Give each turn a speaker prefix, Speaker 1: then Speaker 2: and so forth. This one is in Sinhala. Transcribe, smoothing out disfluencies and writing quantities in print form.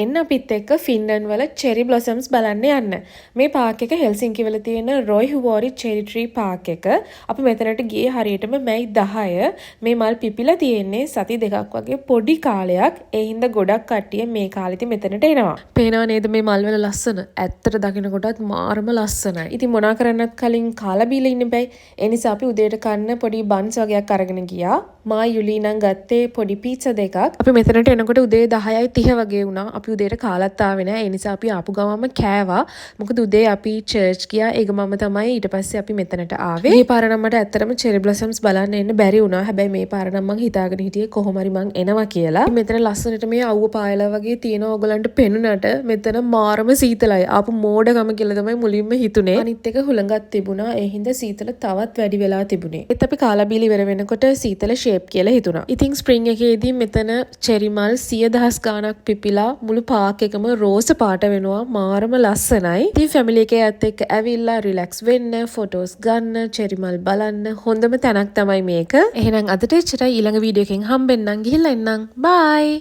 Speaker 1: එන්න අපිත් එක්ක ෆින්ලන්ඩ් වල චෙරි බ්ලොසම්ස් බලන්න යන්න. මේ පාක් එක හෙල්සින්කි වල තියෙන රොයිහුවෝරි චෙරි ට්‍රී පාක් එක. අපි මෙතනට ගියේ හරියටම මැයි 10. මේ මල් පිපිලා තියෙන්නේ සති දෙකක් වගේ පොඩි කාලයක්. ඒ හින්දා ගොඩක් කට්ටිය මේ කාලෙදි මෙතනට එනවා. පේනවා නේද මේ මල් වල ලස්සන? ඇත්තට දකින්නකොටත් මාරම ලස්සනයි. ඉතින් මොනා කරන්නත් කලින් කාලා බීලා ඉන්න බෑ. ඒ නිසා අපි උදේට කන්න පොඩි බන්ස් වගේක් අරගෙන ගියා. මා යුලී නම් ගත්තේ පොඩි පීට්සා දෙකක්. අපි මෙතනට එනකොට උදේ 10:30 වගේ වුණා. අපි උදේට කාලත් ආවේ නැහැ. ඒ නිසා අපි ආපු ගමම කෑවා. මොකද උදේ අපි චර්ච් ගියා. ඒ ගමම තමයි ඊට පස්සේ අපි මෙතනට ආවේ. මේ පාර නම් මට ඇත්තටම චෙරි බ්ලොසම්ස් බලන්න එන්න බැරි වුණා. හැබැයි මේ පාර නම් මං හිතාගෙන හිටියේ කොහොම හරි මං එනවා කියලා. මෙතන ලස්සනට මේ අවුව පායලා වගේ තියෙන ඕගලන්ට පෙනුනට මෙතන මාරම සීතලයි. ආපු මෝඩකම කියලා තමයි මුලින්ම හිතුනේ. අනිත් එක හුළඟක් තිබුණා. ඒ හින්දා සීතල තවත් වැඩි වෙලා තිබුණේ. ඒත් අපි කාලා බීලි ඉවර වෙනකොට සීතල ෂේප් කියලා හිතුණා. ඉතින් ස්ප්‍රින්ග් එකේදී මෙතන චෙරි මල් 100,000 ගාණක් පිපිලා මුළු පාක් එකම රෝස පාට වෙනවා. මාරම ලස්සනයි. ඉතින් ෆැමිලි එකේ ඇත් එක්ක ඇවිල්ලා රිලැක්ස් වෙන්න, ෆොටෝස් ගන්න, චෙරි මල් බලන්න හොඳම තැනක් තමයි මේක. එහෙනම් අදට එච්චරයි. ඊළඟ වීඩියෝ එකෙන් හම්බෙන්නම්. ගිහිල්ලා එන්නම්. බයි.